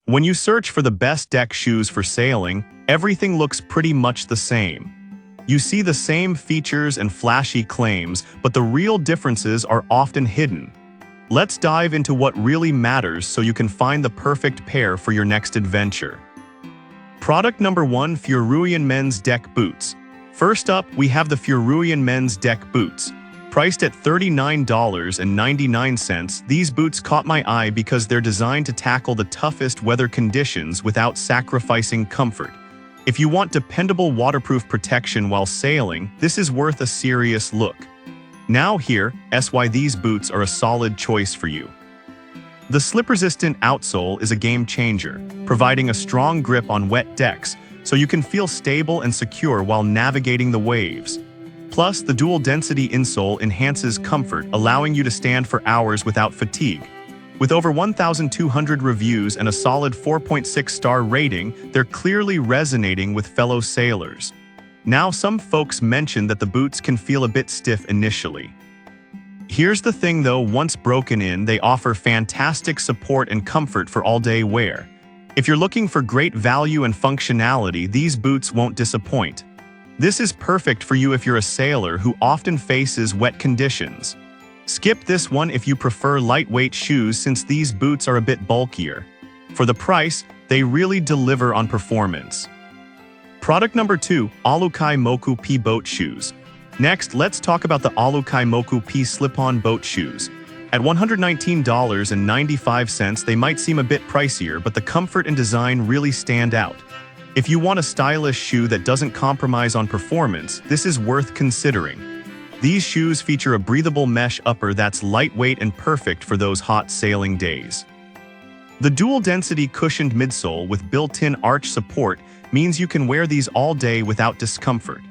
When you search for the best deck shoes for sailing, everything looks pretty much the same. You see the same features and flashy claims, but the real differences are often hidden. Let's dive into what really matters so you can find the perfect pair for your next adventure. Product number 1: Furuyan Men's Deck Boots. First up, we have the Furuyan Men's Deck Boots. Priced at $39.99, these boots caught my eye because they're designed to tackle the toughest weather conditions without sacrificing comfort. If you want dependable waterproof protection while sailing, this is worth a serious look. Now here's why these boots are a solid choice for you. The slip-resistant outsole is a game changer, providing a strong grip on wet decks, so you can feel stable and secure while navigating the waves. Plus, the dual-density insole enhances comfort, allowing you to stand for hours without fatigue. With over 1,200 reviews and a solid 4.6-star rating, they're clearly resonating with fellow sailors. Now, some folks mention that the boots can feel a bit stiff initially. Here's the thing though, once broken in, they offer fantastic support and comfort for all-day wear. If you're looking for great value and functionality, these boots won't disappoint. This is perfect for you if you're a sailor who often faces wet conditions. Skip this one if you prefer lightweight shoes, since these boots are a bit bulkier. For the price, they really deliver on performance. Product number 2: Alukai Moku P Boat Shoes. Next, let's talk about the Alukai Moku P slip-on boat shoes. At $119.95, they might seem a bit pricier, but the comfort and design really stand out. If you want a stylish shoe that doesn't compromise on performance, this is worth considering. These shoes feature a breathable mesh upper that's lightweight and perfect for those hot sailing days. The dual-density cushioned midsole with built-in arch support means you can wear these all day without discomfort.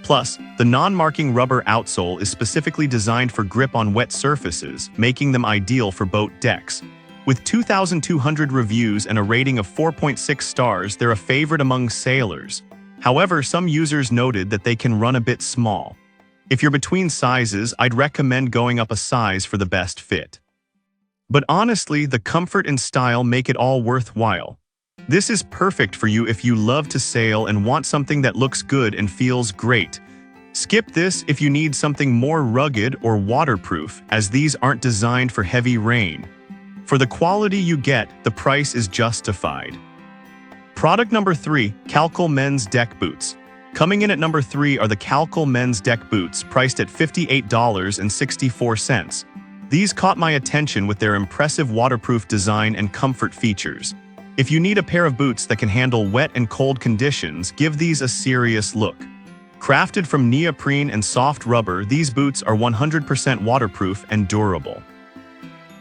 Plus, the non-marking rubber outsole is specifically designed for grip on wet surfaces, making them ideal for boat decks. With 2,200 reviews and a rating of 4.6 stars, they're a favorite among sailors. However, some users noted that they can run a bit small. If you're between sizes, I'd recommend going up a size for the best fit. But honestly, the comfort and style make it all worthwhile. This is perfect for you if you love to sail and want something that looks good and feels great. Skip this if you need something more rugged or waterproof, as these aren't designed for heavy rain. For the quality you get, the price is justified. Product number 3: Calcal Men's Deck Boots. Coming in at number 3 are the Calcal Men's Deck Boots, priced at $58.64. These caught my attention with their impressive waterproof design and comfort features. If you need a pair of boots that can handle wet and cold conditions, give these a serious look. Crafted from neoprene and soft rubber, these boots are 100% waterproof and durable.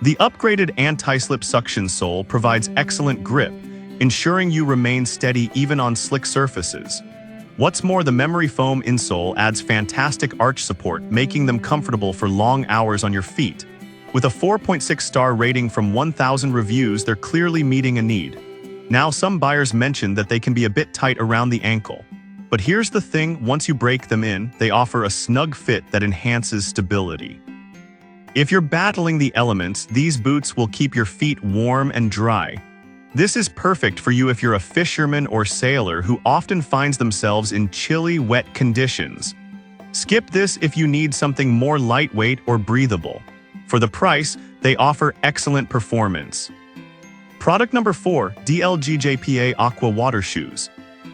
The upgraded anti-slip suction sole provides excellent grip, ensuring you remain steady even on slick surfaces. What's more, the memory foam insole adds fantastic arch support, making them comfortable for long hours on your feet. With a 4.6-star rating from 1,000 reviews, they're clearly meeting a need. Now, some buyers mentioned that they can be a bit tight around the ankle. But here's the thing, once you break them in, they offer a snug fit that enhances stability. If you're battling the elements, these boots will keep your feet warm and dry. This is perfect for you if you're a fisherman or sailor who often finds themselves in chilly, wet conditions. Skip this if you need something more lightweight or breathable. For the price, they offer excellent performance. Product number 4: DLGJPA Aqua Water Shoes.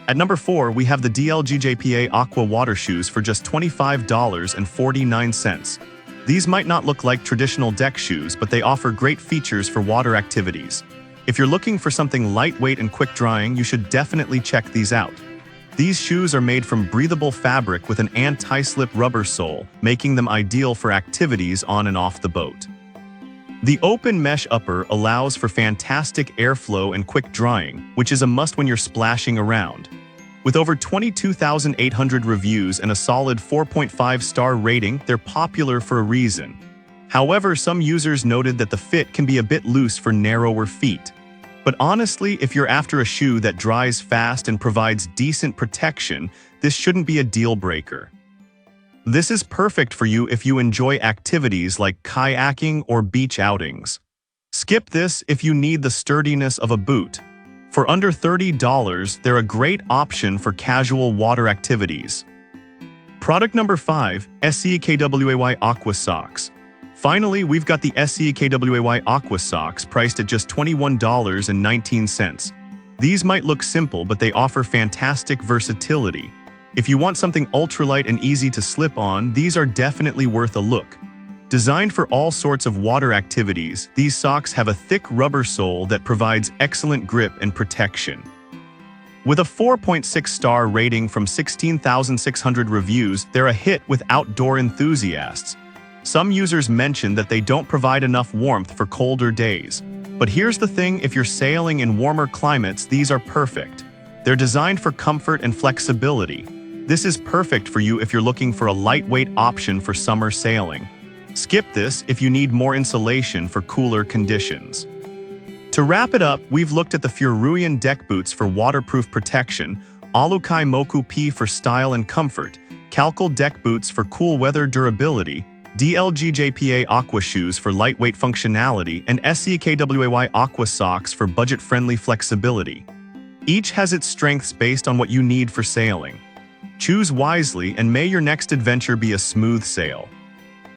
At number 4, we have the DLGJPA Aqua Water Shoes for just $25.49. These might not look like traditional deck shoes, but they offer great features for water activities. If you're looking for something lightweight and quick drying, you should definitely check these out. These shoes are made from breathable fabric with an anti-slip rubber sole, making them ideal for activities on and off the boat. The open mesh upper allows for fantastic airflow and quick drying, which is a must when you're splashing around. With over 22,800 reviews and a solid 4.5-star rating, they're popular for a reason. However, some users noted that the fit can be a bit loose for narrower feet. But honestly, if you're after a shoe that dries fast and provides decent protection, this shouldn't be a deal breaker. This is perfect for you if you enjoy activities like kayaking or beach outings. Skip this if you need the sturdiness of a boot. For under $30, they're a great option for casual water activities. Product number 5, SEKWAY Aqua Socks. Finally, we've got the SEKWAY Aqua Socks priced at just $21.19. These might look simple, but they offer fantastic versatility. If you want something ultralight and easy to slip on, these are definitely worth a look. Designed for all sorts of water activities, these socks have a thick rubber sole that provides excellent grip and protection. With a 4.6-star rating from 16,600 reviews, they're a hit with outdoor enthusiasts. Some users mention that they don't provide enough warmth for colder days. But here's the thing, if you're sailing in warmer climates, these are perfect. They're designed for comfort and flexibility. This is perfect for you if you're looking for a lightweight option for summer sailing. Skip this if you need more insulation for cooler conditions. To wrap it up, we've looked at the Furuyan deck boots for waterproof protection, Alukai Moku P for style and comfort, Calcal deck boots for cool weather durability, DLGJPA Aqua shoes for lightweight functionality, and SEKWAY Aqua socks for budget-friendly flexibility. Each has its strengths based on what you need for sailing. Choose wisely, and may your next adventure be a smooth sail.